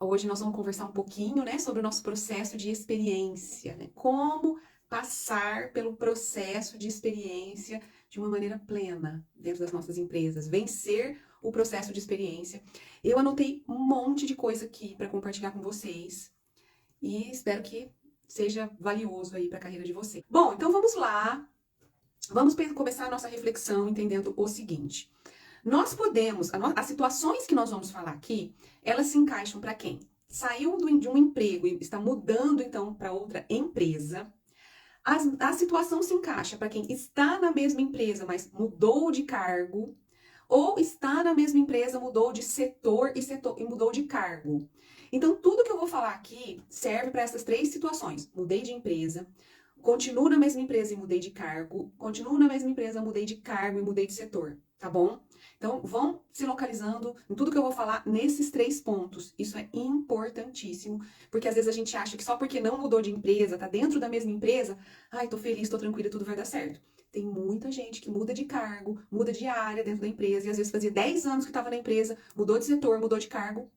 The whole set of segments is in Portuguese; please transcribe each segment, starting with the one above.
Hoje nós vamos conversar um pouquinho, né, sobre o nosso processo de experiência, né? Como passar pelo processo de experiência de uma maneira plena dentro das nossas empresas, vencer o processo de experiência. Eu anotei um monte de coisa aqui para compartilhar com vocês e espero que seja valioso aí para a carreira de vocês. Bom, então vamos lá. Vamos começar a nossa reflexão entendendo o seguinte. Nós podemos, as situações que nós vamos falar aqui, elas se encaixam para quem saiu de um emprego e está mudando então para outra empresa. A situação se encaixa para quem está na mesma empresa, mas mudou de cargo, ou está na mesma empresa, mudou de setor e mudou de cargo. Então, tudo que eu vou falar aqui serve para essas três situações. Mudei de empresa, continuo na mesma empresa e mudei de cargo, continuo na mesma empresa, mudei de cargo e mudei de setor, tá bom? Então, vão se localizando em tudo que eu vou falar nesses três pontos. Isso é importantíssimo, porque às vezes a gente acha que só porque não mudou de empresa, tá dentro da mesma empresa, ai, tô feliz, tô tranquila, tudo vai dar certo. Tem muita gente que muda de cargo, muda de área dentro da empresa, e às vezes fazia 10 anos que estava na empresa, mudou de setor, mudou de cargo,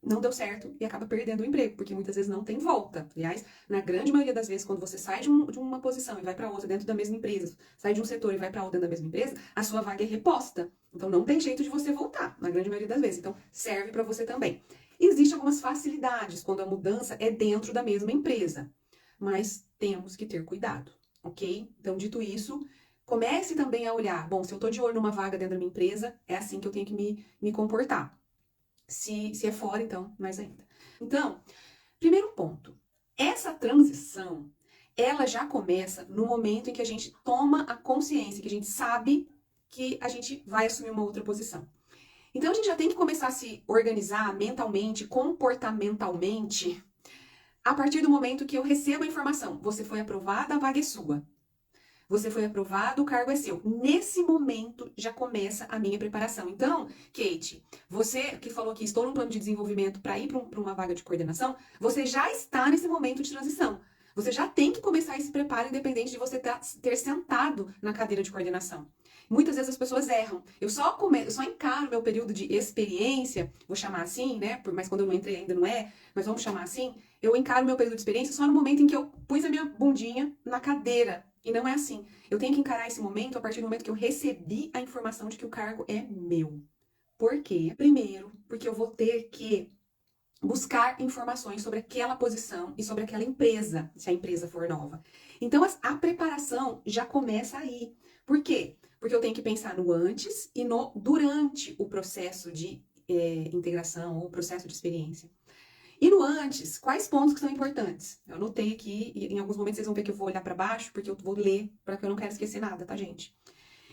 não deu certo e acaba perdendo o emprego, porque muitas vezes não tem volta. Aliás, na grande maioria das vezes, quando você sai de uma posição e vai para outra dentro da mesma empresa, sai de um setor e vai para outra dentro da mesma empresa, a sua vaga é reposta. Então não tem jeito de você voltar, na grande maioria das vezes. Então serve para você também. Existem algumas facilidades quando a mudança é dentro da mesma empresa, mas temos que ter cuidado, ok? Então, dito isso, comece também a olhar, bom, se eu estou de olho numa vaga dentro da minha empresa, é assim que eu tenho que me comportar. Se é fora, então, mais ainda. Então, primeiro ponto. Essa transição, ela já começa no momento em que a gente toma a consciência, que a gente sabe que a gente vai assumir uma outra posição. Então, a gente já tem que começar a se organizar mentalmente, comportamentalmente, a partir do momento que eu recebo a informação. Você foi aprovada, a vaga é sua. Você foi aprovado, o cargo é seu. Nesse momento já começa a minha preparação. Então, Kate, você que falou que estou num plano de desenvolvimento para ir para uma vaga de coordenação, você já está nesse momento de transição. Você já tem que começar esse preparo, independente de você ter sentado na cadeira de coordenação. Muitas vezes as pessoas erram. Eu só encaro meu período de experiência, vou chamar assim, né? Mas quando eu não entrei ainda não é, mas vamos chamar assim. Eu encaro meu período de experiência só no momento em que eu pus a minha bundinha na cadeira. E não é assim. Eu tenho que encarar esse momento a partir do momento que eu recebi a informação de que o cargo é meu. Por quê? Primeiro, porque eu vou ter que buscar informações sobre aquela posição e sobre aquela empresa, se a empresa for nova. Então, a preparação já começa aí. Por quê? Porque eu tenho que pensar no antes e no durante o processo de integração ou processo de experiência. E no antes, quais pontos que são importantes? Eu anotei aqui, e em alguns momentos vocês vão ver que eu vou olhar para baixo, porque eu vou ler, porque eu não quero esquecer nada, tá, gente?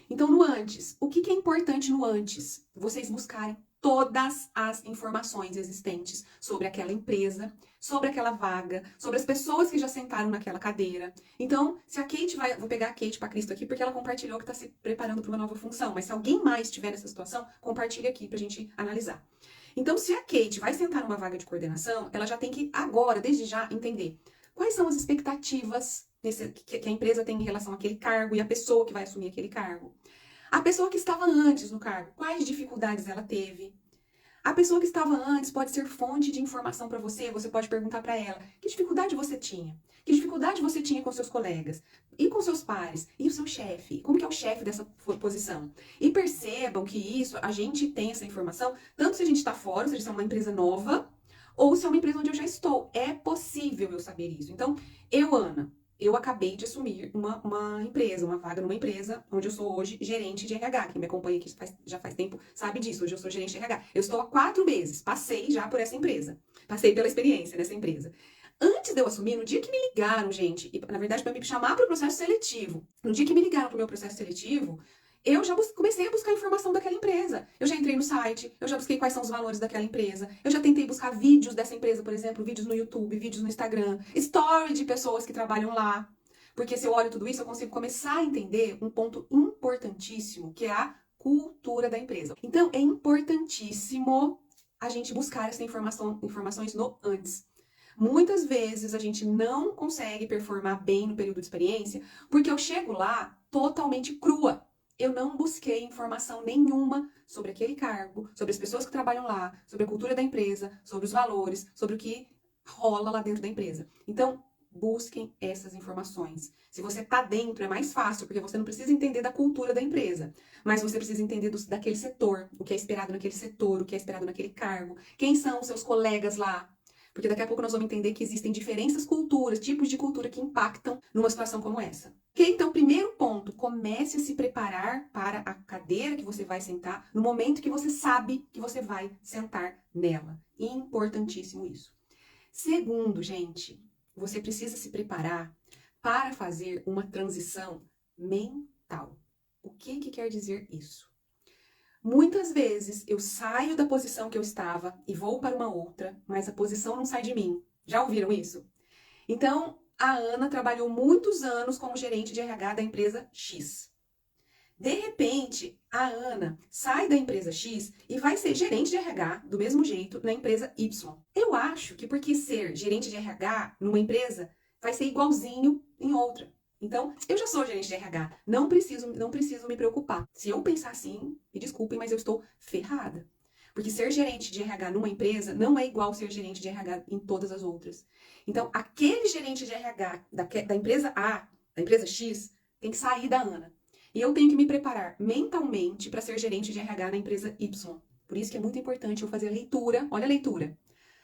Então, no antes, o que é importante no antes? Vocês buscarem todas as informações existentes sobre aquela empresa, sobre aquela vaga, sobre as pessoas que já sentaram naquela cadeira. Então, se a Kate vou pegar a Kate para Cristo aqui, porque ela compartilhou que está se preparando para uma nova função, mas se alguém mais estiver nessa situação, compartilhe aqui para a gente analisar. Então, se a Kate vai sentar numa vaga de coordenação, ela já tem que agora, desde já, entender quais são as expectativas que a empresa tem em relação àquele cargo e a pessoa que vai assumir aquele cargo. A pessoa que estava antes no cargo, quais dificuldades ela teve? A pessoa que estava antes pode ser fonte de informação para você pode perguntar para ela, que dificuldade você tinha? Que dificuldade você tinha com seus colegas? E com seus pares? E o seu chefe? Como que é o chefe dessa posição? E percebam que isso, a gente tem essa informação, tanto se a gente está fora, se a gente é uma empresa nova, ou se é uma empresa onde eu já estou. É possível eu saber isso. Então, Ana, eu acabei de assumir uma empresa, uma vaga numa empresa, onde eu sou hoje gerente de RH. Quem me acompanha aqui já faz tempo sabe disso. Hoje eu sou gerente de RH. Eu estou há 4 meses, passei já por essa empresa. Passei pela experiência nessa empresa. Antes de eu assumir, no dia que me ligaram, gente, e na verdade para me chamar para o processo seletivo, no dia que me ligaram para o meu processo seletivo, eu já comecei a buscar informação daquela empresa. Eu já entrei no site, eu já busquei quais são os valores daquela empresa. Eu já tentei buscar vídeos dessa empresa, por exemplo, vídeos no YouTube, vídeos no Instagram, story de pessoas que trabalham lá. Porque se eu olho tudo isso, eu consigo começar a entender um ponto importantíssimo, que é a cultura da empresa. Então, é importantíssimo a gente buscar essas informações no antes. Muitas vezes a gente não consegue performar bem no período de experiência, porque eu chego lá totalmente crua. eu não busquei informação nenhuma sobre aquele cargo, sobre as pessoas que trabalham lá, sobre a cultura da empresa, sobre os valores, sobre o que rola lá dentro da empresa. Então, busquem essas informações. Se você tá dentro, é mais fácil, porque você não precisa entender da cultura da empresa, mas você precisa entender daquele setor, o que é esperado naquele setor, o que é esperado naquele cargo, quem são os seus colegas lá. Porque daqui a pouco nós vamos entender que existem diferentes culturas, tipos de cultura que impactam numa situação como essa. Ok? Então, primeiro ponto, comece a se preparar para a cadeira que você vai sentar no momento que você sabe que você vai sentar nela. Importantíssimo isso. Segundo, gente, você precisa se preparar para fazer uma transição mental. O que quer dizer isso? Muitas vezes eu saio da posição que eu estava e vou para uma outra, mas a posição não sai de mim. Já ouviram isso? Então, a Ana trabalhou muitos anos como gerente de RH da empresa X. De repente, a Ana sai da empresa X e vai ser gerente de RH do mesmo jeito na empresa Y. Eu acho que porque ser gerente de RH numa empresa vai ser igualzinho em outra. Então, eu já sou gerente de RH, não preciso me preocupar. Se eu pensar assim, me desculpem, mas eu estou ferrada. Porque ser gerente de RH numa empresa não é igual ser gerente de RH em todas as outras. Então, aquele gerente de RH da empresa A, da empresa X, tem que sair da Ana. E eu tenho que me preparar mentalmente para ser gerente de RH na empresa Y. Por isso que é muito importante eu fazer a leitura, olha a leitura,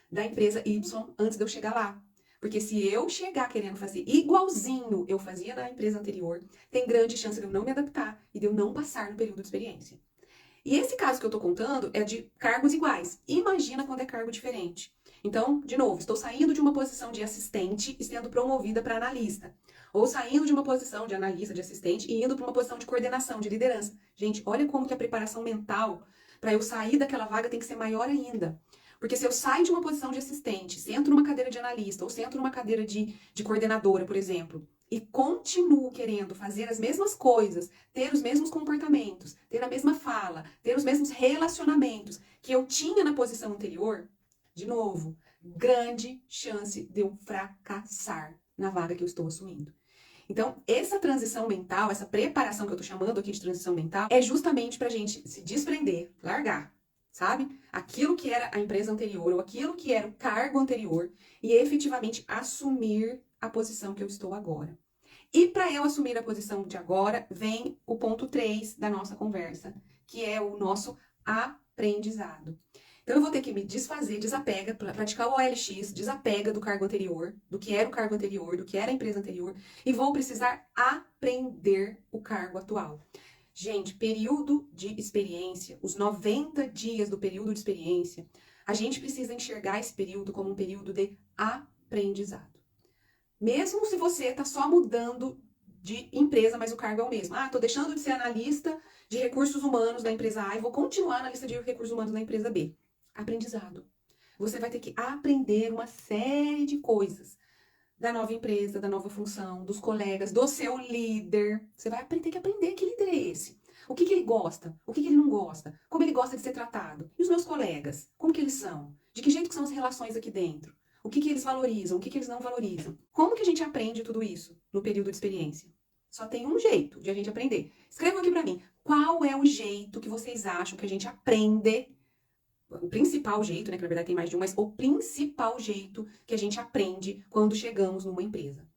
da empresa Y antes de eu chegar lá. Porque se eu chegar querendo fazer igualzinho eu fazia na empresa anterior, tem grande chance de eu não me adaptar e de eu não passar no período de experiência. E esse caso que eu tô contando é de cargos iguais. Imagina quando é cargo diferente. Então, de novo, estou saindo de uma posição de assistente e sendo promovida para analista. Ou saindo de uma posição de analista, de assistente e indo para uma posição de coordenação, de liderança. Gente, olha como que a preparação mental para eu sair daquela vaga tem que ser maior ainda. Porque se eu saio de uma posição de assistente, sento numa cadeira de analista ou sento numa cadeira de coordenadora, por exemplo, e continuo querendo fazer as mesmas coisas, ter os mesmos comportamentos, ter a mesma fala, ter os mesmos relacionamentos que eu tinha na posição anterior, de novo, grande chance de eu fracassar na vaga que eu estou assumindo. Então, essa transição mental, essa preparação que eu tô chamando aqui de transição mental, é justamente pra gente se desprender, largar, sabe? Aquilo que era a empresa anterior ou aquilo que era o cargo anterior e efetivamente assumir a posição que eu estou agora. E para eu assumir a posição de agora, vem o ponto 3 da nossa conversa, que é o nosso aprendizado. Então, eu vou ter que me desfazer, desapega, praticar o OLX, desapega do cargo anterior, do que era o cargo anterior, do que era a empresa anterior, e vou precisar aprender o cargo atual. Gente, período de experiência, os 90 dias do período de experiência, a gente precisa enxergar esse período como um período de aprendizado. Mesmo se você está só mudando de empresa, mas o cargo é o mesmo. Tô deixando de ser analista de recursos humanos da empresa A e vou continuar na lista de recursos humanos da empresa B. Aprendizado. Você vai ter que aprender uma série de coisas da nova empresa, da nova função, dos colegas, do seu líder. Você vai ter que aprender que líder é esse. O que ele gosta, o que ele não gosta, como ele gosta de ser tratado. E os meus colegas, como que eles são? De que jeito que são as relações aqui dentro? O que eles valorizam, o que eles não valorizam? Como que a gente aprende tudo isso no período de experiência? Só tem um jeito de a gente aprender. Escrevam aqui pra mim, qual é o jeito que vocês acham que a gente aprende, o principal jeito, né, que na verdade tem mais de um, mas o principal jeito que a gente aprende quando chegamos numa empresa.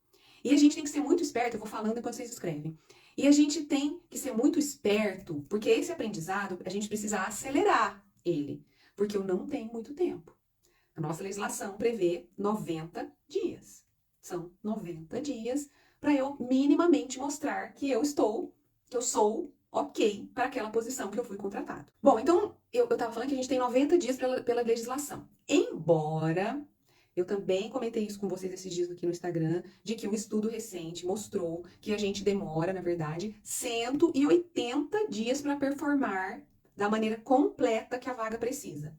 E a gente tem que ser muito esperto, eu vou falando enquanto vocês escrevem. E a gente tem que ser muito esperto, porque esse aprendizado, a gente precisa acelerar ele, porque eu não tenho muito tempo. A nossa legislação prevê 90 dias. São 90 dias para eu minimamente mostrar que eu sou ok para aquela posição que eu fui contratado. Bom, então, eu estava falando que a gente tem 90 dias pela legislação. Embora, eu também comentei isso com vocês esses dias aqui no Instagram, de que um estudo recente mostrou que a gente demora, na verdade, 180 dias para performar da maneira completa que a vaga precisa.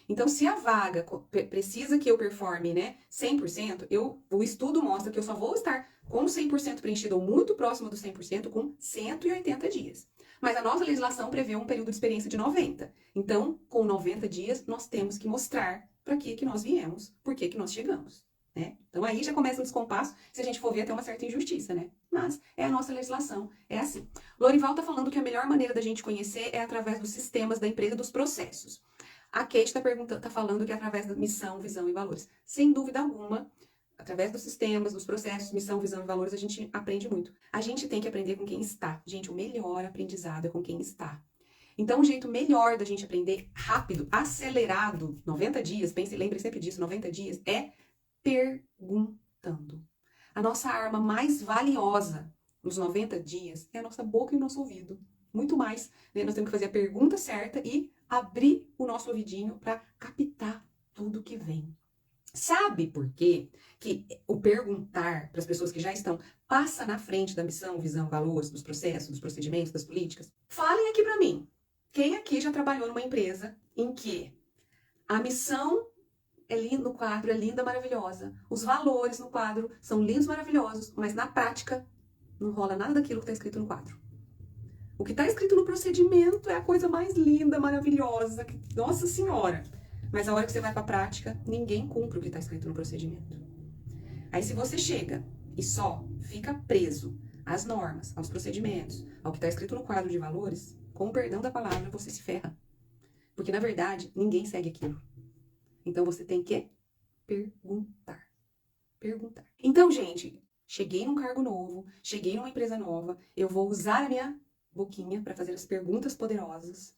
Então, se a vaga precisa que eu performe, né, 100%, o estudo mostra que eu só vou estar com 100% preenchido ou muito próximo do 100% com 180 dias. Mas a nossa legislação prevê um período de experiência de 90. Então, com 90 dias, nós temos que mostrar para que nós viemos, por que nós chegamos. né? Então aí já começa um descompasso, se a gente for ver até uma certa injustiça, né? Mas é a nossa legislação, é assim. Lorival tá falando que a melhor maneira da gente conhecer é através dos sistemas da empresa, dos processos. A Kate tá falando que é através da missão, visão e valores. Sem dúvida alguma, através dos sistemas, dos processos, missão, visão e valores, a gente aprende muito. A gente tem que aprender com quem está. Gente, o melhor aprendizado é com quem está. Então, o jeito melhor da gente aprender rápido, acelerado, 90 dias, lembre sempre disso, 90 dias, é perguntando. A nossa arma mais valiosa nos 90 dias é a nossa boca e o nosso ouvido. Muito mais, né? Nós temos que fazer a pergunta certa e abrir o nosso ouvidinho para captar tudo que vem. Sabe por quê? Que o perguntar para as pessoas que já estão passa na frente da missão, visão, valores, dos processos, dos procedimentos, das políticas? Falem aqui para mim. Quem aqui já trabalhou numa empresa em que a missão no quadro é linda, maravilhosa, os valores no quadro são lindos, maravilhosos, mas na prática não rola nada daquilo que está escrito no quadro? O que está escrito no procedimento é a coisa mais linda, maravilhosa, nossa senhora! Mas a hora que você vai para a prática, ninguém cumpre o que está escrito no procedimento. Aí se você chega e só fica preso às normas, aos procedimentos, ao que está escrito no quadro de valores, com o perdão da palavra, você se ferra. Porque, na verdade, ninguém segue aquilo. Então, você tem que perguntar. Perguntar. Então, gente, cheguei num cargo novo, cheguei numa empresa nova, eu vou usar a minha boquinha para fazer as perguntas poderosas.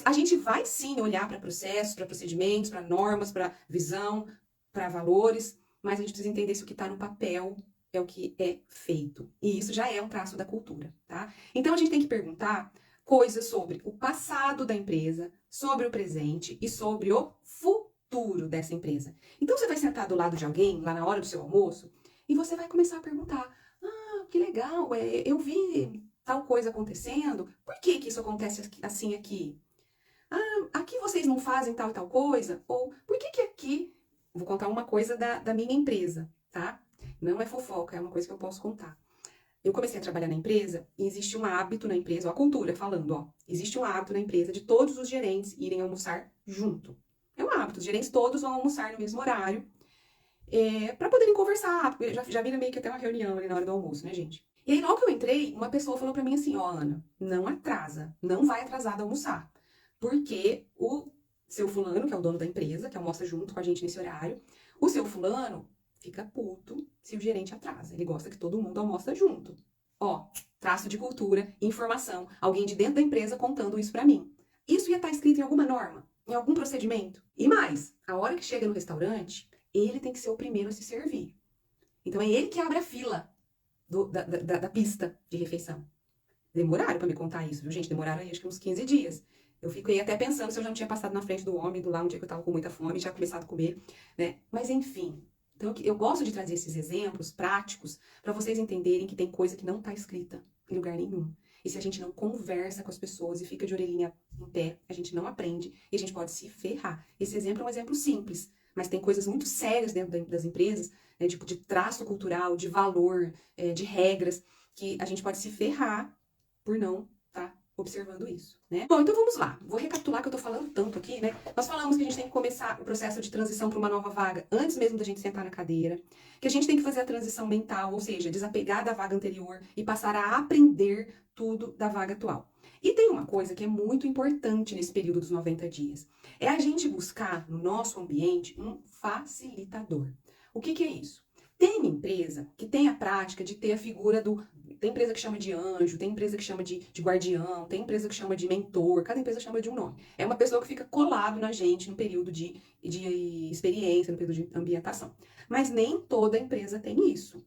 A gente vai, sim, olhar para processos, para procedimentos, para normas, para visão, para valores, mas a gente precisa entender se o que está no papel é o que é feito. E isso já é um traço da cultura, tá? Então, a gente tem que perguntar coisas sobre o passado da empresa, sobre o presente e sobre o futuro dessa empresa. Então, você vai sentar do lado de alguém, lá na hora do seu almoço, e você vai começar a perguntar: ah, que legal, eu vi tal coisa acontecendo, por que que isso acontece assim aqui? Ah, aqui vocês não fazem tal e tal coisa? Ou por que que aqui... Vou contar uma coisa da minha empresa, tá? Não é fofoca, é uma coisa que eu posso contar. Eu comecei a trabalhar na empresa e existe um hábito na empresa, ó, a cultura falando, ó, existe um hábito na empresa de todos os gerentes irem almoçar junto. É um hábito, os gerentes todos vão almoçar no mesmo horário, para poderem conversar, porque já vira meio que até uma reunião ali na hora do almoço, né, gente? E aí, logo que eu entrei, uma pessoa falou pra mim assim, ó, Ana, não atrasa, não vai atrasada almoçar, porque o seu fulano, que é o dono da empresa, que almoça junto com a gente nesse horário, o seu fulano fica puto se o gerente atrasa. Ele gosta que todo mundo almoça junto. Ó, traço de cultura, informação, alguém de dentro da empresa contando isso pra mim. Isso ia estar escrito em alguma norma, em algum procedimento. E mais, a hora que chega no restaurante, ele tem que ser o primeiro a se servir. Então é ele que abre a fila da pista de refeição. Demoraram pra me contar isso, viu, gente? Demoraram aí acho que uns 15 dias. Eu fiquei até pensando se eu já não tinha passado na frente do homem, do lá um dia que eu tava com muita fome, já começado a comer, né? Mas enfim, então eu gosto de trazer esses exemplos práticos para vocês entenderem que tem coisa que não tá escrita em lugar nenhum. E se a gente não conversa com as pessoas e fica de orelhinha em pé, a gente não aprende e a gente pode se ferrar. Esse exemplo é um exemplo simples, mas tem coisas muito sérias dentro das empresas, né, tipo de traço cultural, de valor, de regras, que a gente pode se ferrar por não estar observando isso, né? Bom, então vamos lá. Vou recapitular que eu tô falando tanto aqui, né? Nós falamos que a gente tem que começar o processo de transição para uma nova vaga antes mesmo da gente sentar na cadeira, que a gente tem que fazer a transição mental, ou seja, desapegar da vaga anterior e passar a aprender tudo da vaga atual. E tem uma coisa que é muito importante nesse período dos 90 dias. É a gente buscar no nosso ambiente um facilitador. O que que é isso? Tem empresa que tem a prática de ter a figura do... Tem empresa que chama de anjo, tem empresa que chama de guardião, tem empresa que chama de mentor, cada empresa chama de um nome. É uma pessoa que fica colado na gente no período de experiência, no período de ambientação. Mas nem toda empresa tem isso.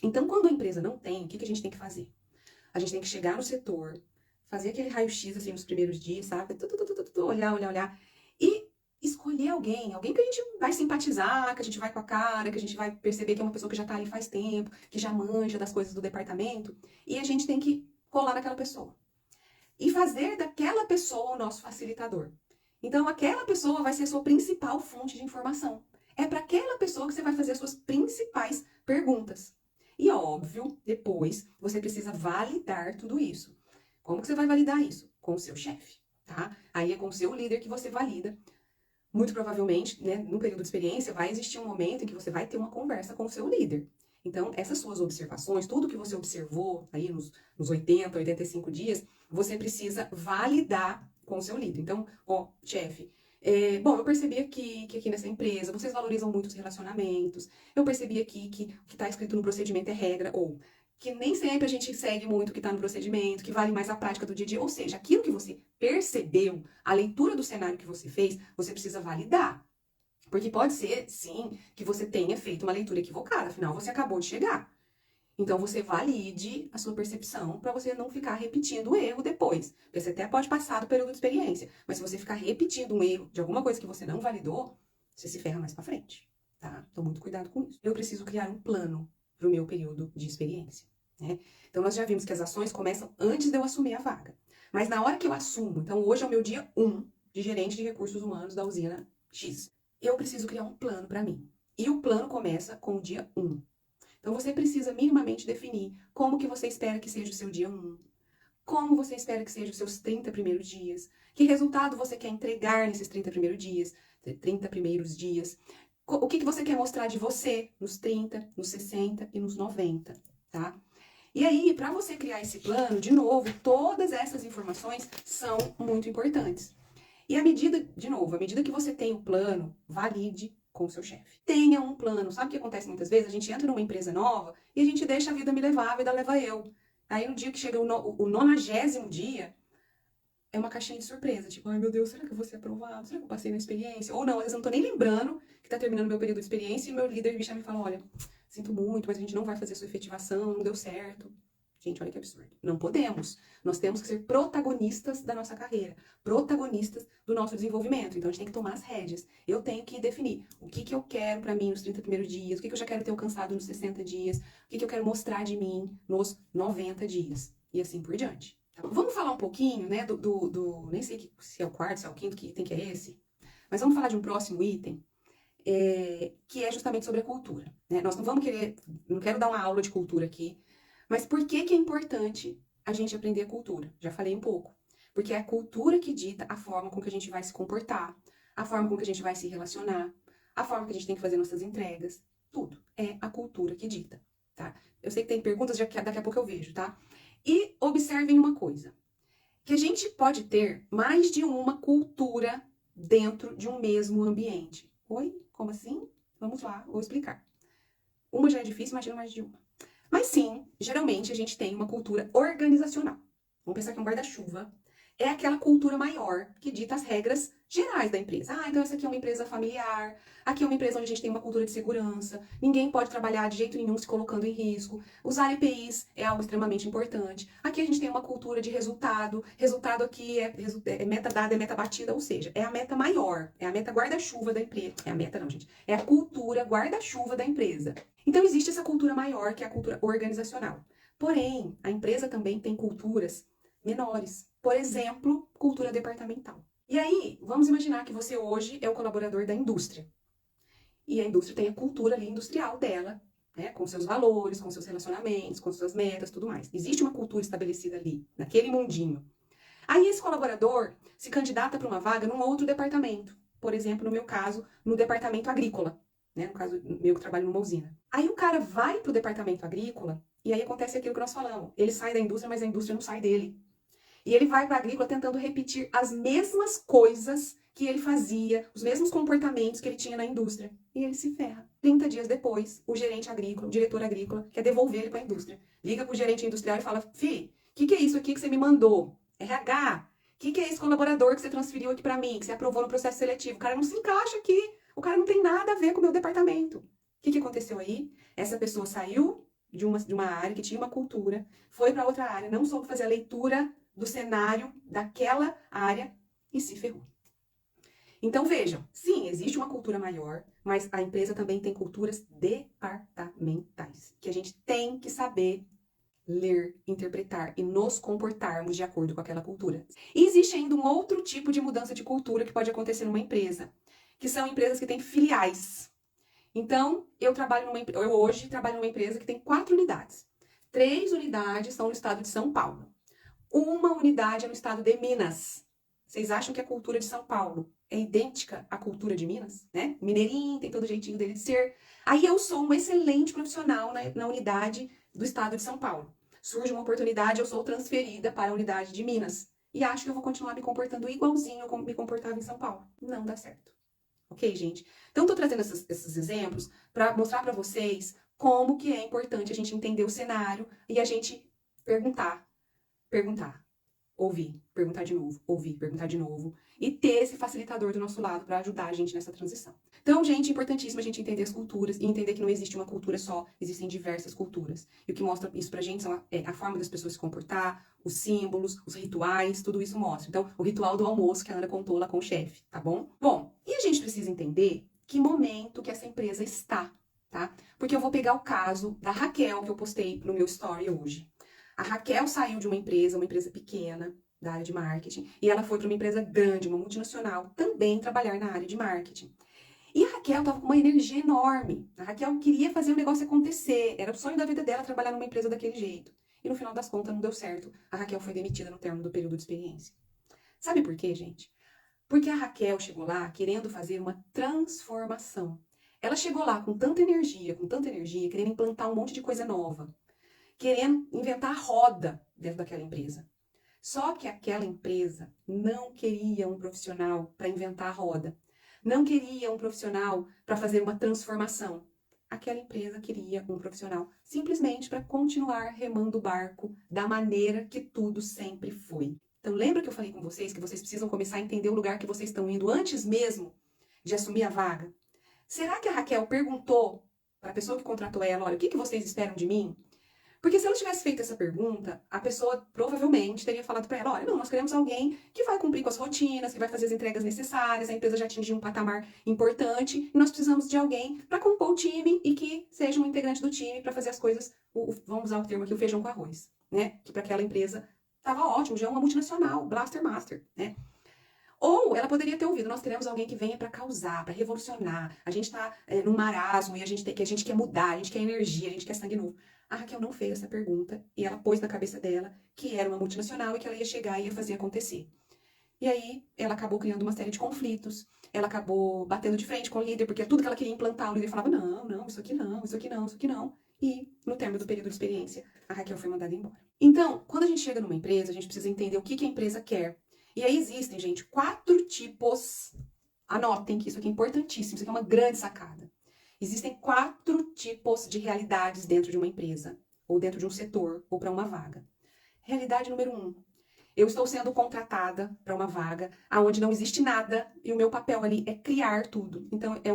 Então, quando a empresa não tem, o que a gente tem que fazer? A gente tem que chegar no setor, fazer aquele raio-x assim nos primeiros dias, sabe? Olhar. E escolher alguém que a gente vai simpatizar, que a gente vai com a cara, que a gente vai perceber que é uma pessoa que já tá ali faz tempo, que já manja das coisas do departamento, e a gente tem que colar naquela pessoa. E fazer daquela pessoa o nosso facilitador. Então, aquela pessoa vai ser a sua principal fonte de informação. É para aquela pessoa que você vai fazer as suas principais perguntas. E óbvio, depois, você precisa validar tudo isso. Como que você vai validar isso? Com o seu chefe, tá? Aí é com o seu líder que você valida. muito provavelmente, né, no período de experiência, vai existir um momento em que você vai ter uma conversa com o seu líder. Então, essas suas observações, tudo que você observou aí nos 80, 85 dias, você precisa validar com o seu líder. Então, ó, chefe, bom, eu percebi que aqui nessa empresa vocês valorizam muito os relacionamentos. Eu percebi aqui que o que está escrito no procedimento é regra, ou que nem sempre a gente segue muito o que está no procedimento, que vale mais a prática do dia a dia. Ou seja, aquilo que você percebeu, a leitura do cenário que você fez, você precisa validar. Porque pode ser, sim, que você tenha feito uma leitura equivocada, afinal você acabou de chegar. Então você valide a sua percepção para você não ficar repetindo o erro depois. Porque você até pode passar do período de experiência, mas se você ficar repetindo um erro de alguma coisa que você não validou, você se ferra mais para frente, tá? Então muito cuidado com isso. Eu preciso criar um plano para o meu período de experiência, né? Então nós já vimos que as ações começam antes de eu assumir a vaga. Mas na hora que eu assumo, então hoje é o meu dia 1 de gerente de recursos humanos da usina X. Eu preciso criar um plano para mim. E o plano começa com o dia 1. Então você precisa minimamente definir como que você espera que seja o seu dia 1, como você espera que seja os seus 30 primeiros dias, que resultado você quer entregar nesses 30 primeiros dias, o que você quer mostrar de você nos 30, nos 60 e nos 90, tá? E aí, para você criar esse plano, de novo, todas essas informações são muito importantes. E à medida que você tem o plano, valide com o seu chefe. Tenha um plano. Sabe o que acontece muitas vezes? A gente entra numa empresa nova e a gente deixa a vida me levar, a vida leva eu. Aí no dia que chega o 90º dia, é uma caixinha de surpresa. Tipo, ai meu Deus, será que eu vou ser aprovado? Será que eu passei na experiência? Ou não, às vezes eu não tô nem lembrando que tá terminando meu período de experiência e meu líder me chama e fala, olha, sinto muito, mas a gente não vai fazer a sua efetivação, não deu certo. Gente, olha que absurdo. Não podemos. Nós temos que ser protagonistas da nossa carreira, protagonistas do nosso desenvolvimento. Então, a gente tem que tomar as rédeas. Eu tenho que definir o que eu quero para mim nos 30 primeiros dias, o que eu já quero ter alcançado nos 60 dias, o que eu quero mostrar de mim nos 90 dias. E assim por diante. Tá? Vamos falar um pouquinho, né, nem sei se é o quarto, se é o quinto, que item que é esse, mas vamos falar de um próximo item, que é justamente sobre a cultura. Né? Nós não quero dar uma aula de cultura aqui, mas por que é importante a gente aprender a cultura? Já falei um pouco. Porque é a cultura que dita a forma com que a gente vai se comportar, a forma com que a gente vai se relacionar, a forma que a gente tem que fazer nossas entregas. Tudo é a cultura que dita, tá? Eu sei que tem perguntas, daqui a pouco eu vejo, tá? E observem uma coisa. Que a gente pode ter mais de uma cultura dentro de um mesmo ambiente. Oi? Como assim? Vamos lá, vou explicar. Uma já é difícil, imagina mais de uma. Mas sim, geralmente a gente tem uma cultura organizacional. Vamos pensar que um guarda-chuva é aquela cultura maior que dita as regras gerais da empresa. Ah, então essa aqui é uma empresa familiar, aqui é uma empresa onde a gente tem uma cultura de segurança, ninguém pode trabalhar de jeito nenhum se colocando em risco, usar EPIs é algo extremamente importante. Aqui a gente tem uma cultura de resultado aqui é meta dada, é meta batida, ou seja, é a meta maior, é a meta guarda-chuva da empresa. É a meta não, gente, é a cultura guarda-chuva da empresa. Então existe essa cultura maior, que é a cultura organizacional. Porém, a empresa também tem culturas menores. Por exemplo, cultura departamental. E aí, vamos imaginar que você hoje é o colaborador da indústria. E a indústria tem a cultura ali industrial dela, né, com seus valores, com seus relacionamentos, com suas metas, tudo mais. Existe uma cultura estabelecida ali, naquele mundinho. Aí esse colaborador se candidata para uma vaga num outro departamento. Por exemplo, no meu caso, no departamento agrícola. Né, no caso meu que trabalho numa usina. Aí o cara vai para o departamento agrícola e aí acontece aquilo que nós falamos. Ele sai da indústria, mas a indústria não sai dele. E ele vai para a agrícola tentando repetir as mesmas coisas que ele fazia, os mesmos comportamentos que ele tinha na indústria. E ele se ferra. 30 dias depois, o gerente agrícola, o diretor agrícola, quer devolver ele para a indústria. Liga para o gerente industrial e fala, Fi, o que é isso aqui que você me mandou? RH, o que é esse colaborador que você transferiu aqui para mim, que você aprovou no processo seletivo? O cara não se encaixa aqui. O cara não tem nada a ver com o meu departamento. O que aconteceu aí? Essa pessoa saiu de uma área que tinha uma cultura, foi para outra área, não soube fazer a leitura do cenário daquela área e se ferrou. Então vejam, sim, existe uma cultura maior, mas a empresa também tem culturas departamentais, que a gente tem que saber ler, interpretar e nos comportarmos de acordo com aquela cultura. E existe ainda um outro tipo de mudança de cultura que pode acontecer numa empresa, que são empresas que têm filiais. Então, eu hoje trabalho numa empresa que tem 4 unidades. 3 unidades são no estado de São Paulo. Uma unidade é no estado de Minas. Vocês acham que é cultura de São Paulo? é idêntica à cultura de Minas, né? Mineirinho, tem todo o jeitinho dele de ser. Aí eu sou um excelente profissional na unidade do estado de São Paulo. Surge uma oportunidade, eu sou transferida para a unidade de Minas. E acho que eu vou continuar me comportando igualzinho como me comportava em São Paulo. Não dá certo. Ok, gente? Então, estou trazendo esses exemplos para mostrar para vocês como que é importante a gente entender o cenário e a gente perguntar, ouvir, perguntar de novo, ouvir, perguntar de novo e ter esse facilitador do nosso lado para ajudar a gente nessa transição. Então, gente, é importantíssimo a gente entender as culturas e entender que não existe uma cultura só, existem diversas culturas. E o que mostra isso pra gente são a forma das pessoas se comportar, os símbolos, os rituais, tudo isso mostra. Então, o ritual do almoço que a Ana contou lá com o chefe, tá bom? Bom, e a gente precisa entender que momento que essa empresa está, tá? Porque eu vou pegar o caso da Raquel que eu postei no meu story hoje. A Raquel saiu de uma empresa pequena, da área de marketing, e ela foi para uma empresa grande, uma multinacional, também trabalhar na área de marketing. E a Raquel estava com uma energia enorme. A Raquel queria fazer o negócio acontecer. Era o sonho da vida dela trabalhar numa empresa daquele jeito. E no final das contas não deu certo. A Raquel foi demitida no término do período de experiência. Sabe por quê, gente? Porque a Raquel chegou lá querendo fazer uma transformação. Ela chegou lá com tanta energia, querendo implantar um monte de coisa nova, querendo inventar a roda dentro daquela empresa. Só que aquela empresa não queria um profissional para inventar a roda. Não queria um profissional para fazer uma transformação. Aquela empresa queria um profissional simplesmente para continuar remando o barco da maneira que tudo sempre foi. Então, lembra que eu falei com vocês que vocês precisam começar a entender o lugar que vocês estão indo antes mesmo de assumir a vaga? Será que a Raquel perguntou para a pessoa que contratou ela, olha, o que vocês esperam de mim? Porque se ela tivesse feito essa pergunta, a pessoa provavelmente teria falado para ela, olha, não, nós queremos alguém que vai cumprir com as rotinas, que vai fazer as entregas necessárias, a empresa já atingiu um patamar importante, e nós precisamos de alguém para compor o time e que seja um integrante do time para fazer as coisas, vamos usar o termo aqui, o feijão com arroz, né? Que para aquela empresa estava ótimo, já é uma multinacional, Blaster Master, né? Ou ela poderia ter ouvido, nós queremos alguém que venha para causar, para revolucionar. A gente está num marasmo e a gente quer mudar, a gente quer energia, a gente quer sangue novo. A Raquel não fez essa pergunta e ela pôs na cabeça dela que era uma multinacional e que ela ia chegar e ia fazer acontecer. E aí ela acabou criando uma série de conflitos, ela acabou batendo de frente com o líder, porque tudo que ela queria implantar, o líder falava, não, isso aqui não, isso aqui não, isso aqui não. E no término do período de experiência, a Raquel foi mandada embora. Então, quando a gente chega numa empresa, a gente precisa entender o que a empresa quer. E aí existem, gente, 4 tipos. Anotem que isso aqui é importantíssimo, isso aqui é uma grande sacada. Existem 4 tipos de realidades dentro de uma empresa, ou dentro de um setor, ou para uma vaga. Realidade número 1. Eu estou sendo contratada para uma vaga onde não existe nada e o meu papel ali é criar tudo. Então, é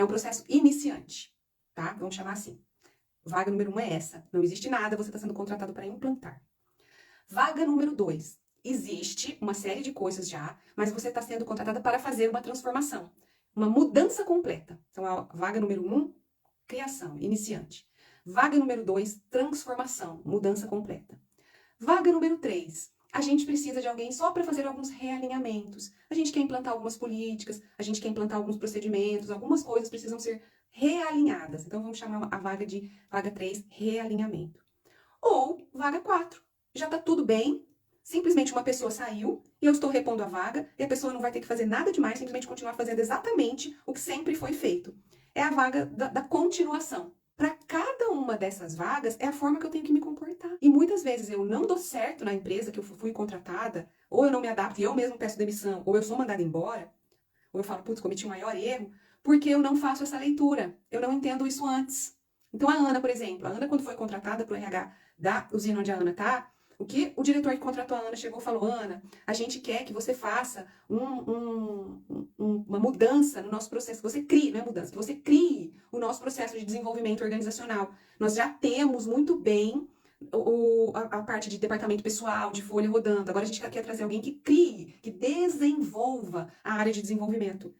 um processo iniciante, tá? Vamos chamar assim. Vaga número 1 é essa. Não existe nada, você está sendo contratado para implantar. Vaga número 2. Existe uma série de coisas já, mas você está sendo contratada para fazer uma transformação. Uma mudança completa. Então, a vaga número 1, criação, iniciante. Vaga número 2, transformação, mudança completa. Vaga número 3. A gente precisa de alguém só para fazer alguns realinhamentos. A gente quer implantar algumas políticas, a gente quer implantar alguns procedimentos, algumas coisas precisam ser realinhadas. Então, vamos chamar a vaga de vaga 3, realinhamento. Ou vaga 4. Já está tudo bem, simplesmente uma pessoa saiu e eu estou repondo a vaga e a pessoa não vai ter que fazer nada demais, simplesmente continuar fazendo exatamente o que sempre foi feito. É a vaga da continuação. Para cada uma dessas vagas, é a forma que eu tenho que me comportar. E muitas vezes eu não dou certo na empresa que eu fui contratada, ou eu não me adapto e eu mesmo peço demissão, ou eu sou mandada embora, ou eu falo, putz, cometi um maior erro, porque eu não faço essa leitura. Eu não entendo isso antes. Então a Ana, por exemplo, a Ana quando foi contratada para o RH da usina onde a Ana está, o que o diretor que contratou a Ana chegou e falou, Ana, a gente quer que você faça uma mudança no nosso processo, que você crie, não é mudança, que você crie o nosso processo de desenvolvimento organizacional. Nós já temos muito bem a parte de departamento pessoal, de folha rodando. Agora a gente quer trazer alguém que crie, que desenvolva a área de desenvolvimento.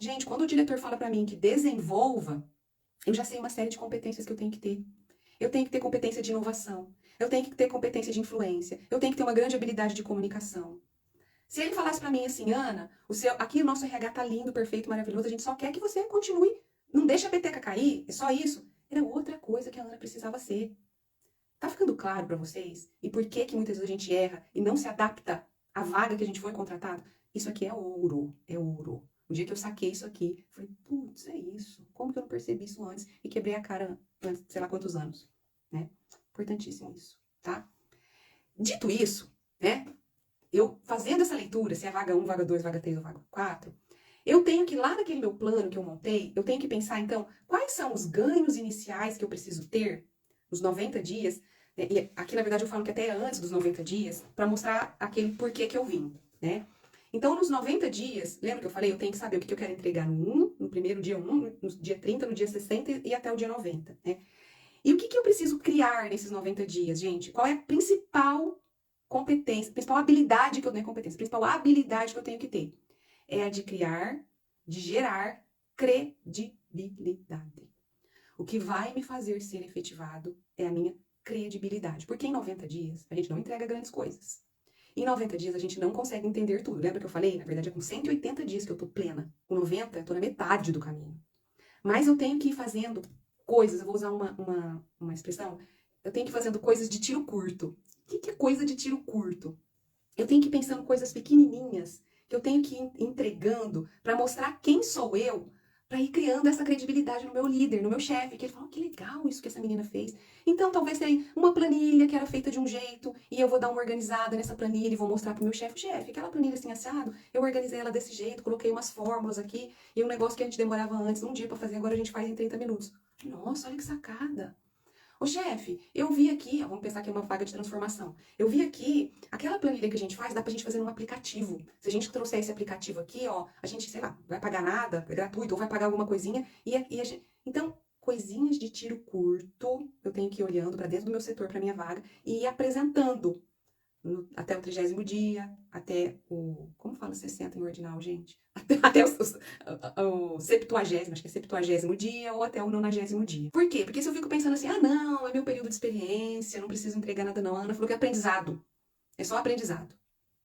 Gente, quando o diretor fala para mim que desenvolva, eu já sei uma série de competências que eu tenho que ter. Eu tenho que ter competência de inovação. Eu tenho que ter competência de influência. Eu tenho que ter uma grande habilidade de comunicação. Se ele falasse para mim assim, Ana, aqui o nosso RH tá lindo, perfeito, maravilhoso, a gente só quer que você continue, não deixa a peteca cair, é só isso. Era outra coisa que a Ana precisava ser. Tá ficando claro para vocês? E por que muitas vezes a gente erra e não se adapta à vaga que a gente foi contratado? Isso aqui é ouro, é ouro. O dia que eu saquei isso aqui, falei, putz, é isso. Como que eu não percebi isso antes e quebrei a cara antes, sei lá quantos anos, né? Importantíssimo isso, tá? Dito isso, né? Eu fazendo essa leitura, se é vaga 1, vaga 2, vaga 3 ou vaga 4, eu tenho que, lá naquele meu plano que eu montei, eu tenho que pensar, então, quais são os ganhos iniciais que eu preciso ter nos 90 dias, né? E aqui, na verdade, eu falo que até antes dos 90 dias, para mostrar aquele porquê que eu vim, né? Então, nos 90 dias, lembra que eu falei? Eu tenho que saber o que eu quero entregar no primeiro dia 1, no dia 30, no dia 60 e até o dia 90, né? E o que eu preciso criar nesses 90 dias, gente? Qual é a principal competência, principal habilidade que eu tenho, competência, principal habilidade que eu tenho que ter? É a de criar, de gerar credibilidade. O que vai me fazer ser efetivado é a minha credibilidade. Porque em 90 dias a gente não entrega grandes coisas. Em 90 dias a gente não consegue entender tudo. Lembra que eu falei? Na verdade é com 180 dias que eu tô plena. Com 90 eu tô na metade do caminho. Mas eu tenho que ir fazendo coisas, eu vou usar uma expressão, eu tenho que ir fazendo coisas de tiro curto. O que é coisa de tiro curto? Eu tenho que ir pensando coisas pequenininhas, que eu tenho que ir entregando para mostrar quem sou eu, para ir criando essa credibilidade no meu líder, no meu chefe, que ele fala, oh, que legal isso que essa menina fez. Então, talvez tenha uma planilha que era feita de um jeito, e eu vou dar uma organizada nessa planilha e vou mostrar pro meu chefe, aquela planilha assim assado, eu organizei ela desse jeito, coloquei umas fórmulas aqui, e um negócio que a gente demorava antes um dia para fazer, agora a gente faz em 30 minutos. Nossa, olha que sacada. Ô chefe, eu vi aqui, vamos pensar que é uma vaga de transformação. Eu vi aqui, aquela planilha que a gente faz, dá pra gente fazer num aplicativo. Se a gente trouxer esse aplicativo aqui, ó, a gente, sei lá, vai pagar nada, é gratuito, ou vai pagar alguma coisinha, e a gente... Então, coisinhas de tiro curto, eu tenho que ir olhando pra dentro do meu setor, pra minha vaga, e ir apresentando até o 30º dia, até o... Como fala 60 em ordinal, gente? Até o 70º, acho que é 70º dia, ou até o 90º dia. Por quê? Porque se eu fico pensando assim, ah, não, é meu período de experiência, não preciso entregar nada não. A Ana falou que é aprendizado. É só aprendizado.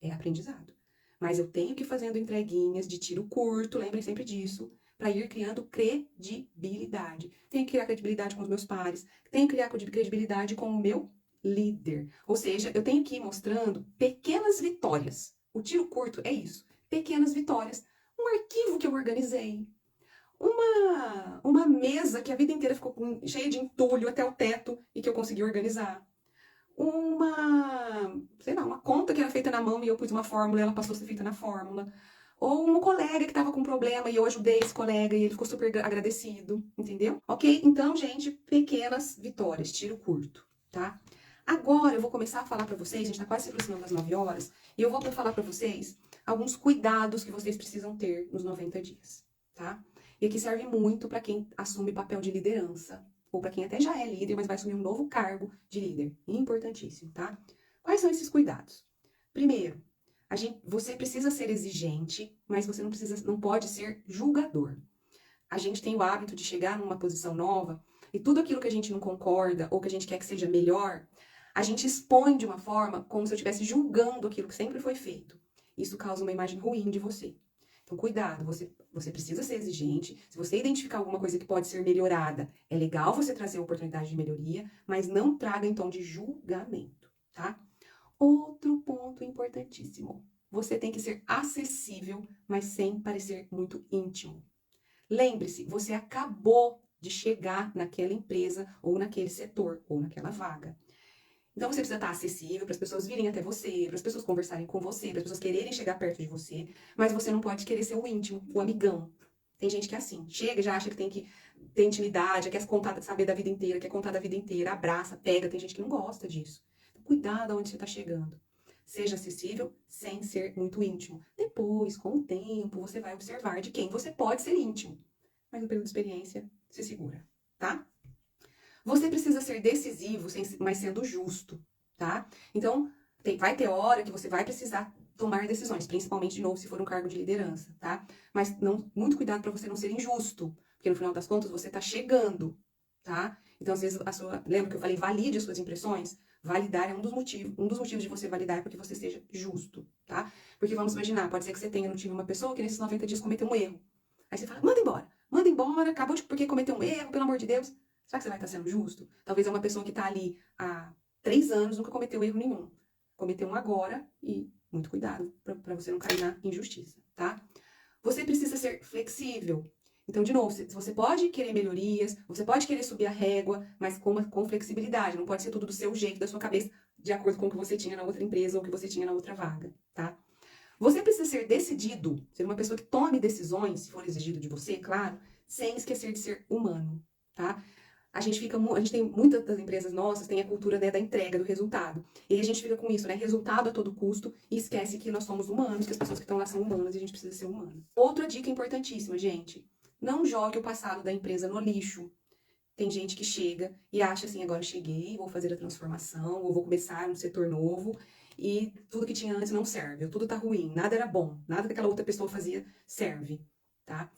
É aprendizado. Mas eu tenho que ir fazendo entreguinhas de tiro curto, lembrem sempre disso, para ir criando credibilidade. Tenho que criar credibilidade com os meus pares, tenho que criar credibilidade com o meu líder. Ou seja, eu tenho que ir mostrando pequenas vitórias. O tiro curto é isso, pequenas vitórias. Um arquivo que eu organizei, uma mesa que a vida inteira ficou cheia de entulho até o teto e que eu consegui organizar. Sei lá, uma conta que era feita na mão e eu pus uma fórmula e ela passou a ser feita na fórmula. Ou um colega que estava com problema e eu ajudei esse colega e ele ficou super agradecido, entendeu? Ok? Então, gente, pequenas vitórias, tiro curto, tá? Agora eu vou começar a falar para vocês, a gente tá quase se aproximando das 9 horas, e eu vou falar para vocês alguns cuidados que vocês precisam ter nos 90 dias, tá? E aqui serve muito para quem assume papel de liderança, ou para quem até já é líder, mas vai assumir um novo cargo de líder. Importantíssimo, tá? Quais são esses cuidados? Primeiro, você precisa ser exigente, mas você não pode ser julgador. A gente tem o hábito de chegar numa posição nova e tudo aquilo que a gente não concorda ou que a gente quer que seja melhor, a gente expõe de uma forma como se eu estivesse julgando aquilo que sempre foi feito. Isso causa uma imagem ruim de você. Então, cuidado, você precisa ser exigente. Se você identificar alguma coisa que pode ser melhorada, é legal você trazer a oportunidade de melhoria, mas não traga em tom de julgamento, tá? Outro ponto importantíssimo. Você tem que ser acessível, mas sem parecer muito íntimo. Lembre-se, você acabou de chegar naquela empresa, ou naquele setor, ou naquela vaga. Então você precisa estar acessível para as pessoas virem até você, para as pessoas conversarem com você, para as pessoas quererem chegar perto de você, mas você não pode querer ser o íntimo, o amigão. Tem gente que é assim, chega e já acha que tem que ter intimidade, quer contar, saber da vida inteira, quer contar da vida inteira, abraça, pega, tem gente que não gosta disso. Então, cuidado aonde você está chegando. Seja acessível sem ser muito íntimo. Depois, com o tempo, você vai observar de quem você pode ser íntimo. Mas no período de experiência, se segura, tá? Você precisa ser decisivo, mas sendo justo, tá? Então, vai ter hora que você vai precisar tomar decisões, principalmente, de novo, se for um cargo de liderança, tá? Mas muito cuidado para você não ser injusto, porque no final das contas você tá chegando, tá? Então, às vezes, lembra que eu falei, valide as suas impressões? Validar é um dos motivos de você validar é porque você seja justo, tá? Porque vamos imaginar, pode ser que você tenha no time uma pessoa que nesses 90 dias cometeu um erro. Aí você fala, manda embora, acabou porque cometeu um erro, pelo amor de Deus. Será que você vai estar sendo justo? Talvez é uma pessoa que está ali há 3 anos, nunca cometeu erro nenhum. Cometeu um agora e Muito cuidado para você não cair na injustiça, tá? Você precisa ser flexível. Então, de novo, você pode querer melhorias, você pode querer subir a régua, mas com flexibilidade. Não pode ser tudo do seu jeito, da sua cabeça, de acordo com o que você tinha na outra empresa ou o que você tinha na outra vaga, tá? Você precisa ser decidido, ser uma pessoa que tome decisões, se for exigido de você, claro, sem esquecer de ser humano, tá? A gente tem muitas das empresas nossas tem a cultura, né, da entrega, do resultado. E a gente fica com isso, né, resultado a todo custo, e esquece que nós somos humanos, que as pessoas que estão lá são humanas e a gente precisa ser humano. Outra dica importantíssima, gente, não jogue o passado da empresa no lixo. Tem gente que chega e acha assim, agora eu cheguei, vou fazer a transformação, ou vou começar um setor novo, e tudo que tinha antes não serve, tudo tá ruim, nada era bom, nada que aquela outra pessoa fazia serve, tá?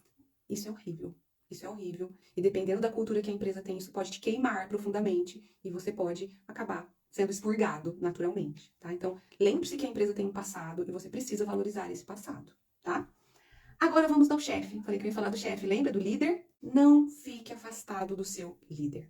Isso é horrível. Isso é horrível. E dependendo da cultura que a empresa tem, isso pode te queimar profundamente e você pode acabar sendo expurgado naturalmente, tá? Então, lembre-se que a empresa tem um passado e você precisa valorizar esse passado, tá? Agora vamos ao chefe. Falei que eu ia falar do chefe. Lembra do líder? Não fique afastado do seu líder.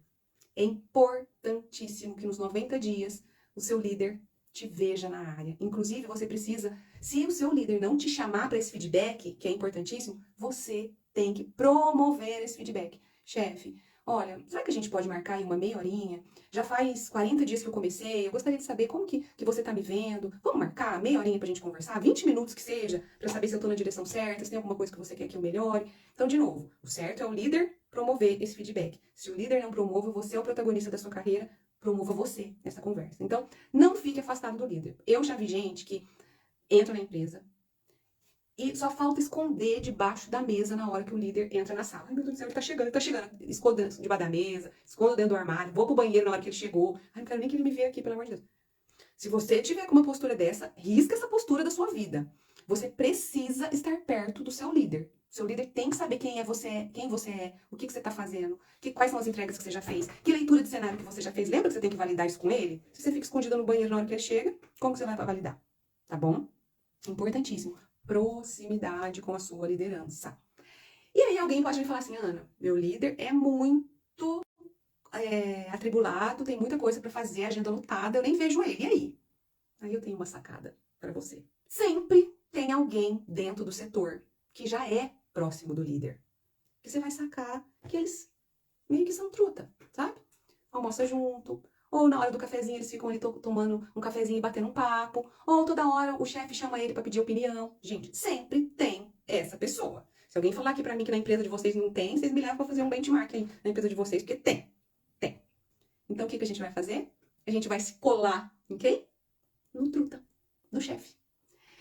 É importantíssimo que nos 90 dias o seu líder te veja na área. Inclusive, você precisa, se o seu líder não te chamar para esse feedback, que é importantíssimo, você tem que promover esse feedback. Chefe, olha, será que a gente pode marcar aí uma meia horinha? Já faz 40 dias que eu comecei, eu gostaria de saber como que você tá me vendo. Vamos marcar meia horinha pra gente conversar? 20 minutos que seja, pra saber se eu tô na direção certa, se tem alguma coisa que você quer que eu melhore. Então, de novo, o certo é o líder promover esse feedback. Se o líder não promove, você é o protagonista da sua carreira, promova você nessa conversa. Então, não fique afastado do líder. Eu já vi gente que entra na empresa e só falta esconder debaixo da mesa na hora que o líder entra na sala. Ai, meu Deus do céu, ele tá chegando. Escondo debaixo da mesa, escondo dentro do armário, vou pro banheiro na hora que ele chegou. Ai, não quero nem que ele me veja aqui, pelo amor de Deus. Se você tiver com uma postura dessa, risca essa postura da sua vida. Você precisa estar perto do seu líder. Seu líder tem que saber quem você é, o que você está fazendo, quais são as entregas que você já fez, que leitura de cenário que você já fez. Lembra que você tem que validar isso com ele? Se você fica escondida no banheiro na hora que ele chega, como que você vai validar? Tá bom? Importantíssimo. Proximidade com a sua liderança. E aí alguém pode me falar assim, Ana, meu líder é muito atribulado, tem muita coisa para fazer, agenda lotada, eu nem vejo ele. E aí? Aí eu tenho uma sacada para você. Sempre tem alguém dentro do setor que já é próximo do líder. Que você vai sacar que eles meio que são truta, sabe? Almoça junto, ou na hora do cafezinho eles ficam ali tomando um cafezinho e batendo um papo, ou toda hora o chefe chama ele para pedir opinião. Gente, sempre tem essa pessoa. Se alguém falar aqui para mim que na empresa de vocês não tem, vocês me levam para fazer um benchmark aí na empresa de vocês, porque tem. Tem. Então o que a gente vai fazer? A gente vai se colar em quem? No truta, no chefe.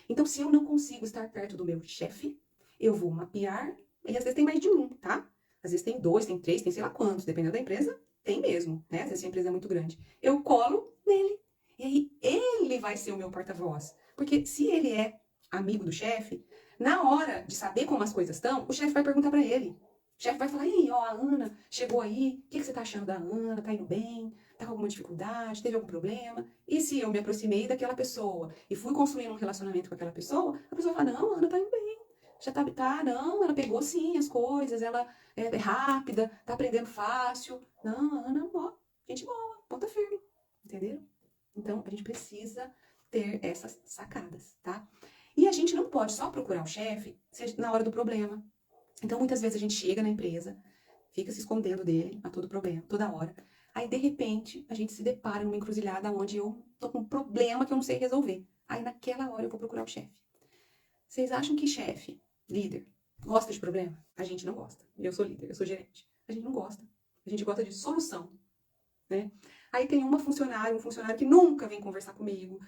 Então, se eu não consigo estar perto do meu chefe, eu vou mapear, e às vezes tem mais de um, tá? Às vezes tem 2, tem 3, tem sei lá quantos, dependendo da empresa, tem mesmo, né? Às vezes a empresa é muito grande. Eu colo nele, e aí ele vai ser o meu porta-voz. Porque se ele é amigo do chefe, na hora de saber como as coisas estão, o chefe vai perguntar pra ele. O chefe vai falar, ei, ó, a Ana chegou aí, o que você tá achando da Ana? Tá indo bem? Tá com alguma dificuldade? Teve algum problema? E se eu me aproximei daquela pessoa e fui construindo um relacionamento com aquela pessoa, a pessoa fala, não, a Ana tá indo bem. Já não, ela pegou sim as coisas, ela é rápida, tá aprendendo fácil. Não, a Ana, ó, gente boa, ponta firme. Entenderam? Então, a gente precisa ter essas sacadas, tá? E a gente não pode só procurar o chefe na hora do problema. Então, muitas vezes a gente chega na empresa, fica se escondendo dele a todo problema, toda hora. Aí, de repente, a gente se depara numa encruzilhada onde eu tô com um problema que eu não sei resolver. Aí, naquela hora, eu vou procurar o chefe. Vocês acham que chefe, líder, gosta de problema? A gente não gosta. Eu sou líder, eu sou gerente. A gente não gosta. A gente gosta de solução, né? Aí tem um funcionário que nunca vem conversar comigo,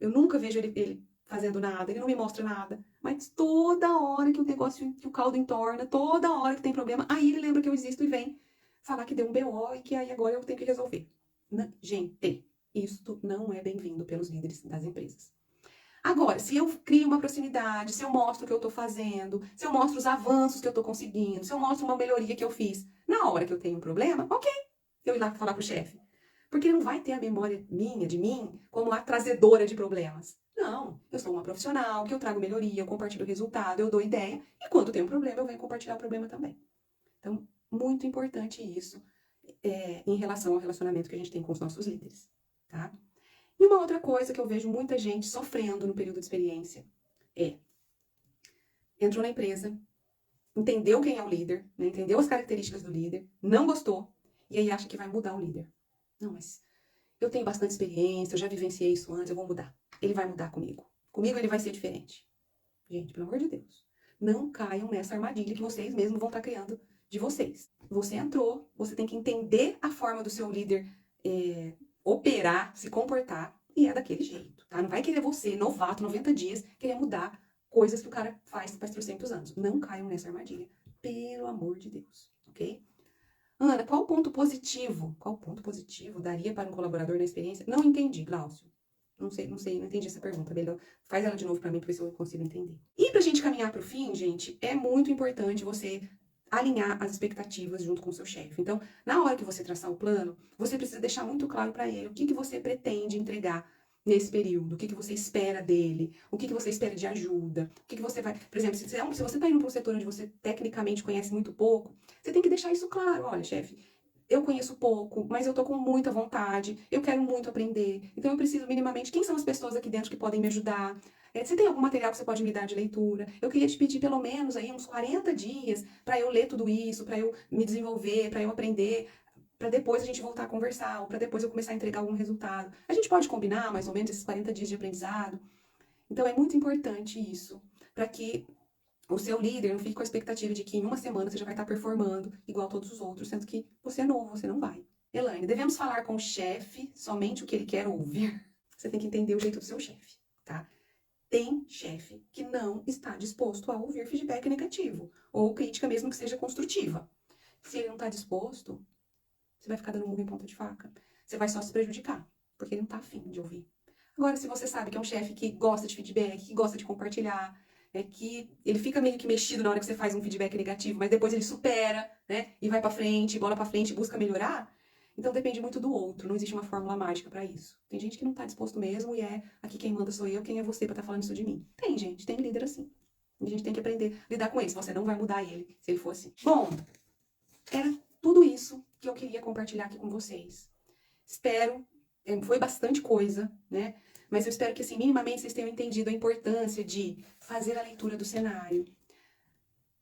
eu nunca vejo ele fazendo nada, ele não me mostra nada, mas toda hora que o negócio, que o caldo entorna, toda hora que tem problema, aí ele lembra que eu existo e vem falar que deu um BO e que aí agora eu tenho que resolver. Gente, isto não é bem-vindo pelos líderes das empresas. Agora, se eu crio uma proximidade, se eu mostro o que eu tô fazendo, se eu mostro os avanços que eu tô conseguindo, se eu mostro uma melhoria que eu fiz, na hora que eu tenho um problema, ok, eu ir lá falar pro chefe. Porque ele não vai ter a memória de mim, como a trazedora de problemas. Não, eu sou uma profissional, que eu trago melhoria, eu compartilho o resultado, eu dou ideia, e quando tem um problema, eu venho compartilhar o problema também. Então, muito importante isso em relação ao relacionamento que a gente tem com os nossos líderes, tá? E uma outra coisa que eu vejo muita gente sofrendo no período de experiência é: entrou na empresa, entendeu quem é o líder, né? Entendeu as características do líder, não gostou, e aí acha que vai mudar o líder. Não, mas eu tenho bastante experiência, eu já vivenciei isso antes, eu vou mudar. Ele vai mudar comigo. Comigo ele vai ser diferente. Gente, pelo amor de Deus, não caiam nessa armadilha que vocês mesmos vão estar criando de vocês. Você entrou, você tem que entender a forma do seu líder operar, se comportar, e é daquele jeito, tá? Não vai querer você, novato, 90 dias, querer mudar coisas que o cara faz 300 anos. Não caiam nessa armadilha, pelo amor de Deus, ok? Ana, qual ponto positivo daria para um colaborador na experiência? Não entendi, Glaucio. Não entendi essa pergunta. Melhor, faz ela de novo para mim, para ver se eu consigo entender. E pra gente caminhar pro fim, gente, é muito importante você alinhar as expectativas junto com o seu chefe. Então, na hora que você traçar o plano, você precisa deixar muito claro para ele o que você pretende entregar nesse período, o que você espera dele, o que você espera de ajuda, o que você vai... Por exemplo, se você está indo para um setor onde você tecnicamente conhece muito pouco, você tem que deixar isso claro. Olha, chefe, eu conheço pouco, mas eu tô com muita vontade, eu quero muito aprender, então eu preciso minimamente, quem são as pessoas aqui dentro que podem me ajudar? Você tem algum material que você pode me dar de leitura? Eu queria te pedir pelo menos aí uns 40 dias para eu ler tudo isso, para eu me desenvolver, para eu aprender, para depois a gente voltar a conversar, ou para depois eu começar a entregar algum resultado. A gente pode combinar mais ou menos esses 40 dias de aprendizado? Então é muito importante isso, para que o seu líder não fique com a expectativa de que em uma semana você já vai estar performando igual a todos os outros, sendo que você é novo, você não vai. Elaine, devemos falar com o chefe somente o que ele quer ouvir? Você tem que entender o jeito do seu chefe, tá? Tem chefe que não está disposto a ouvir feedback negativo, ou crítica mesmo que seja construtiva. Se ele não está disposto, você vai ficar dando murro em ponta de faca. Você vai só se prejudicar, porque ele não está afim de ouvir. Agora, se você sabe que é um chefe que gosta de feedback, que gosta de compartilhar, que ele fica meio que mexido na hora que você faz um feedback negativo, mas depois ele supera, né? E vai pra frente, bola pra frente, busca melhorar. Então depende muito do outro, não existe uma fórmula mágica pra isso. Tem gente que não tá disposto mesmo e aqui quem manda sou eu, quem é você pra estar falando isso de mim? Tem gente, tem líder assim. E a gente tem que aprender a lidar com ele, você não vai mudar ele se ele for assim. Bom, era tudo isso que eu queria compartilhar aqui com vocês. Espero, foi bastante coisa, né? Mas eu espero que, assim, minimamente vocês tenham entendido a importância de fazer a leitura do cenário,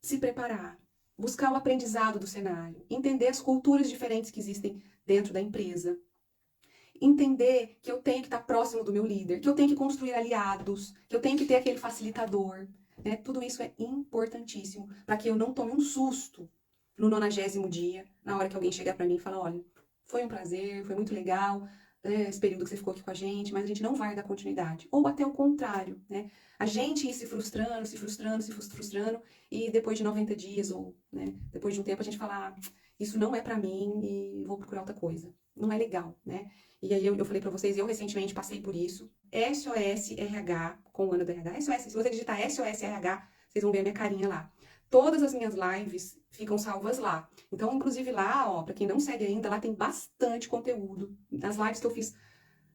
se preparar, buscar o aprendizado do cenário, entender as culturas diferentes que existem dentro da empresa, entender que eu tenho que estar próximo do meu líder, que eu tenho que construir aliados, que eu tenho que ter aquele facilitador, né? Tudo isso é importantíssimo para que eu não tome um susto no 90º dia, na hora que alguém chegar para mim e falar, olha, foi um prazer, foi muito legal, né, esse período que você ficou aqui com a gente, mas a gente não vai dar continuidade. Ou até o contrário, né? A gente ir se frustrando, e depois de 90 dias, ou né, depois de um tempo, a gente falar, isso não é pra mim e vou procurar outra coisa. Não é legal, né? E aí eu falei pra vocês, eu recentemente passei por isso. SOS RH, com o Ana do RH. SOS, se você digitar SOS RH, vocês vão ver a minha carinha lá. Todas as minhas lives ficam salvas lá. Então, inclusive lá, ó, pra quem não segue ainda, lá tem bastante conteúdo. As lives que eu fiz,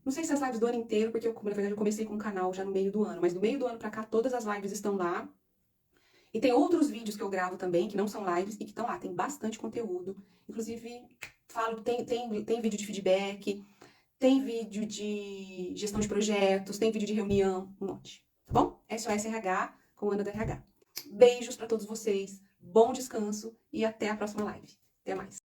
não sei se as lives do ano inteiro, porque na verdade eu comecei com o canal já no meio do ano, mas do meio do ano pra cá, todas as lives estão lá. E tem outros vídeos que eu gravo também, que não são lives, e que estão lá, tem bastante conteúdo. Inclusive, tem vídeo de feedback, tem vídeo de gestão de projetos, tem vídeo de reunião, um monte. Tá bom? SOS RH com Ana da RH. Beijos pra todos vocês, bom descanso e até a próxima live. Até mais.